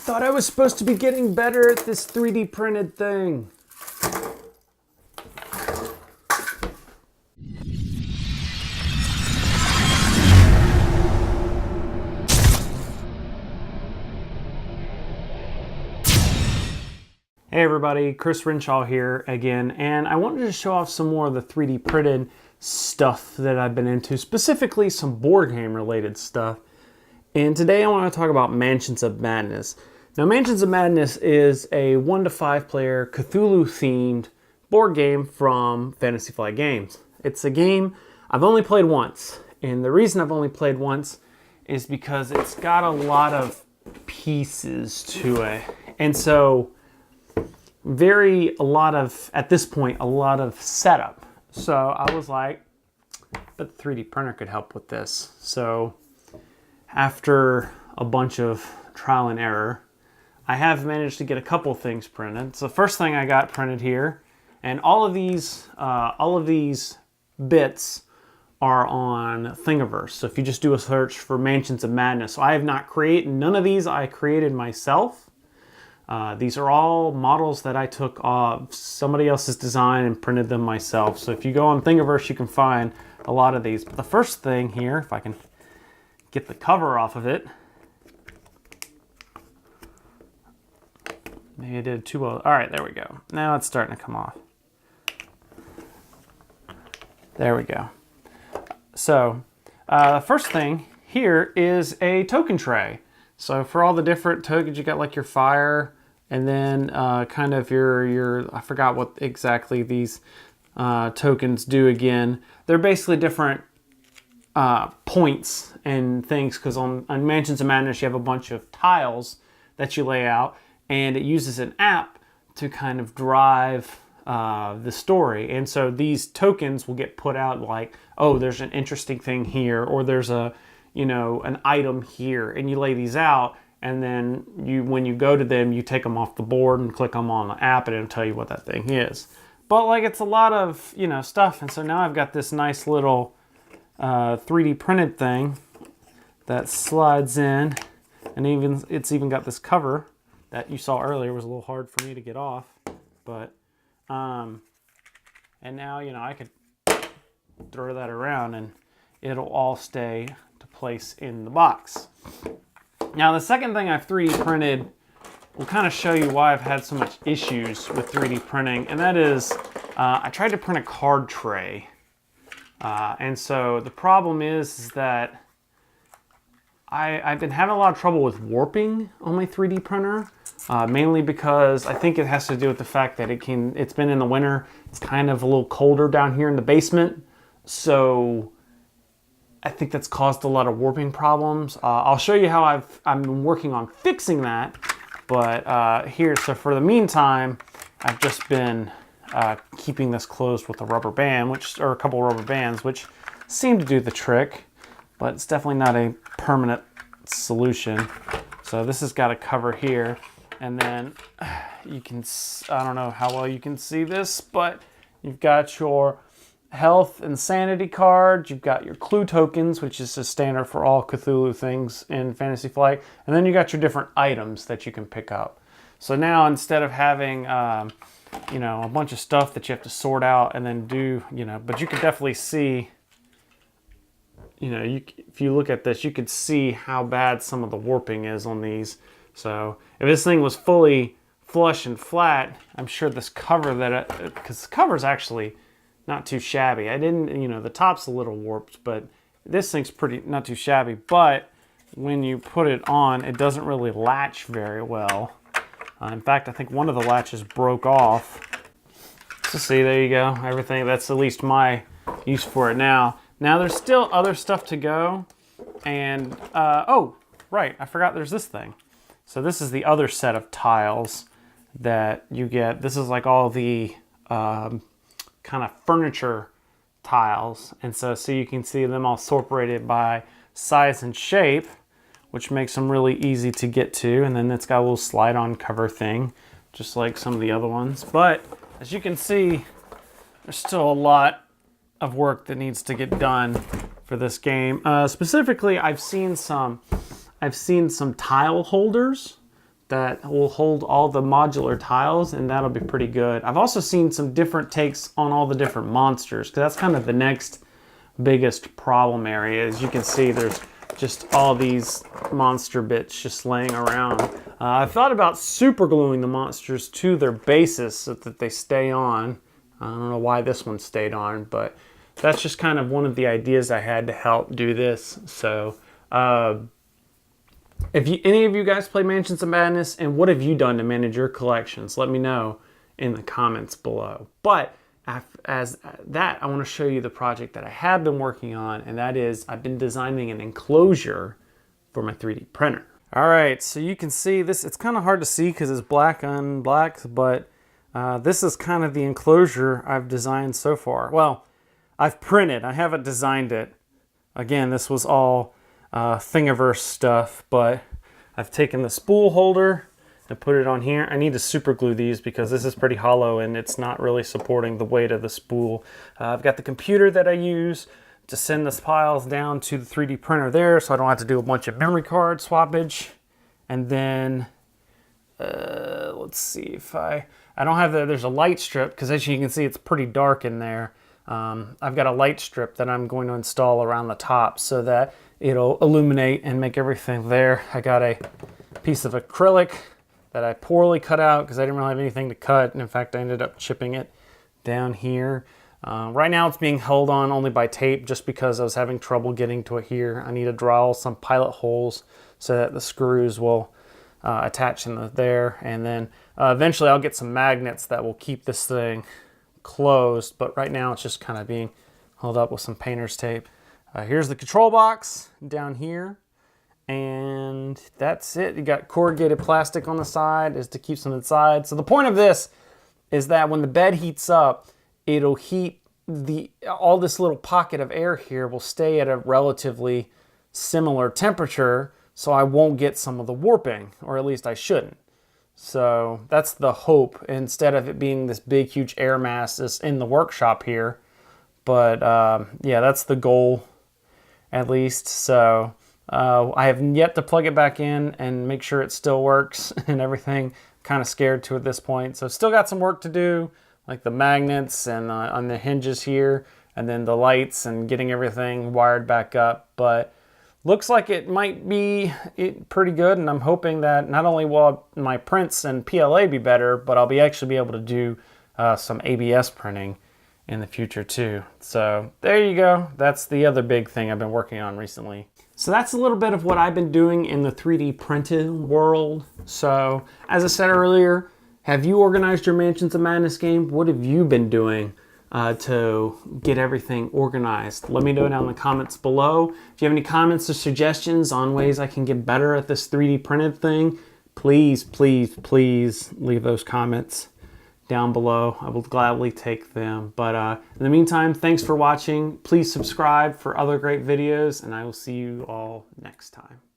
thought I was supposed to be getting better at this 3D printed thing. Hey everybody, Chris Renshaw here again, and I wanted to show off some more of the 3D printed stuff that I've been into, specifically some board game related stuff. And today I want to talk about Mansions of Madness. Now, Mansions of Madness is a 1 to 5 player Cthulhu themed board game from Fantasy Flight Games. It's a game I've only played once, and the reason I've only played once is because it's got a lot of pieces to it, and so at this point, a lot of setup. So I was like, but the 3D printer could help with this. So after a bunch of trial and error, I have managed to get a couple things printed. So the first thing I got printed here, and all of these bits are on Thingiverse. So if you just do a search for Mansions of Madness, so I have not created, none of these I created myself. These are all models that I took off somebody else's design and printed them myself. So if you go on Thingiverse, you can find a lot of these. But the first thing here, if I can get the cover off of it. Maybe I did too well. All right, there we go. Now it's starting to come off. There we go. So the first thing here is a token tray. So for all the different tokens, you got like your fire, and then kind of your I forgot what exactly these tokens do again. They're basically different points and things, because on Mansions of Madness you have a bunch of tiles that you lay out, and it uses an app to kind of drive the story. And so these tokens will get put out like, oh, there's an interesting thing here, or there's a, you know, an item here, and you lay these out, and then when you go to them, you take them off the board and click them on the app, and it'll tell you what that thing is. But like, it's a lot of, you know, stuff, and so now I've got this nice little 3D printed thing that slides in, and it's even got this cover that you saw earlier. It was a little hard for me to get off, but and now, you know, I could throw that around and it'll all stay to place in the box. Now, the second thing I've 3D printed will kind of show you why I've had so much issues with 3D printing, and that is I tried to print a card tray. And so the problem is that I've been having a lot of trouble with warping on my 3D printer, mainly because I think it has to do with the fact that it's been in the winter. It's kind of a little colder down here in the basement. So I think that's caused a lot of warping problems. I'll show you how I've been working on fixing that. But here, so for the meantime, I've just been keeping this closed with a rubber band, or a couple of rubber bands, which seem to do the trick, but it's definitely not a permanent solution. So this has got a cover here, and then you can, I don't know how well you can see this, but you've got your health and sanity cards, you've got your clue tokens, which is a standard for all Cthulhu things in Fantasy Flight, and then you got your different items that you can pick up. So now, instead of having you know, a bunch of stuff that you have to sort out and then do, you know, but you can definitely see, you know, if you look at this, you could see how bad some of the warping is on these. So if this thing was fully flush and flat, I'm sure this cover because the cover's actually not too shabby. I didn't, you know, the top's a little warped, but this thing's not too shabby. But when you put it on, it doesn't really latch very well. In fact, I think one of the latches broke off. So see, there you go. Everything, that's at least my use for it now. Now there's still other stuff to go. And, oh, right, I forgot there's this thing. So this is the other set of tiles that you get. This is like all the kind of furniture tiles, and so you can see them all separated by size and shape, which makes them really easy to get to. And then it's got a little slide on cover thing, just like some of the other ones. But as you can see, there's still a lot of work that needs to get done for this game. Specifically, I've seen some tile holders that will hold all the modular tiles, and that'll be pretty good. I've also seen some different takes on all the different monsters, because that's kind of the next biggest problem area. As you can see, there's just all these monster bits just laying around. I've thought about super gluing the monsters to their bases so that they stay on. I don't know why this one stayed on, but that's just kind of one of the ideas I had to help do this. So if any of you guys play Mansions of Madness, and what have you done to manage your collections, let me know in the comments below. But as that, I want to show you the project that I have been working on, and that is I've been designing an enclosure for my 3D printer. All right, so you can see this. It's kind of hard to see because it's black on black, but this is kind of the enclosure I've designed so far. Well, I've printed. I haven't designed it. Again, this was all Thingiverse stuff, but I've taken the spool holder and put it on here. I need to super glue these because this is pretty hollow and it's not really supporting the weight of the spool. I've got the computer that I use to send the files down to the 3D printer there, so I don't have to do a bunch of memory card swappage. And then let's see if I don't have there's a light strip, because as you can see it's pretty dark in there. I've got a light strip that I'm going to install around the top so that it'll illuminate and make everything there. I got a piece of acrylic that I poorly cut out because I didn't really have anything to cut. And in fact, I ended up chipping it down here. Right now it's being held on only by tape just because I was having trouble getting to it here. I need to drill some pilot holes so that the screws will attach in there. And then eventually I'll get some magnets that will keep this thing closed. But right now it's just kind of being held up with some painter's tape. Here's the control box down here, and that's it. You got corrugated plastic on the side is to keep some inside. So the point of this is that when the bed heats up, it'll heat all this little pocket of air here will stay at a relatively similar temperature, so I won't get some of the warping, or at least I shouldn't. So that's the hope, instead of it being this big huge air mass that's in the workshop here. But yeah, that's the goal, at least. So I have yet to plug it back in and make sure it still works and everything. Kind of scared to at this point. So still got some work to do, like the magnets and on the hinges here, and then the lights and getting everything wired back up. But looks like it might be pretty good, and I'm hoping that not only will my prints and PLA be better, but I'll actually be able to do some ABS printing in the future too. So there you go. That's the other big thing I've been working on recently. So that's a little bit of what I've been doing in the 3D printed world. So as I said earlier, have you organized your Mansions of Madness game? What have you been doing to get everything organized? Let me know down in the comments below. If you have any comments or suggestions on ways I can get better at this 3D printed thing, please, please, please leave those comments down below. I will gladly take them. But in the meantime, thanks for watching. Please subscribe for other great videos, and I will see you all next time.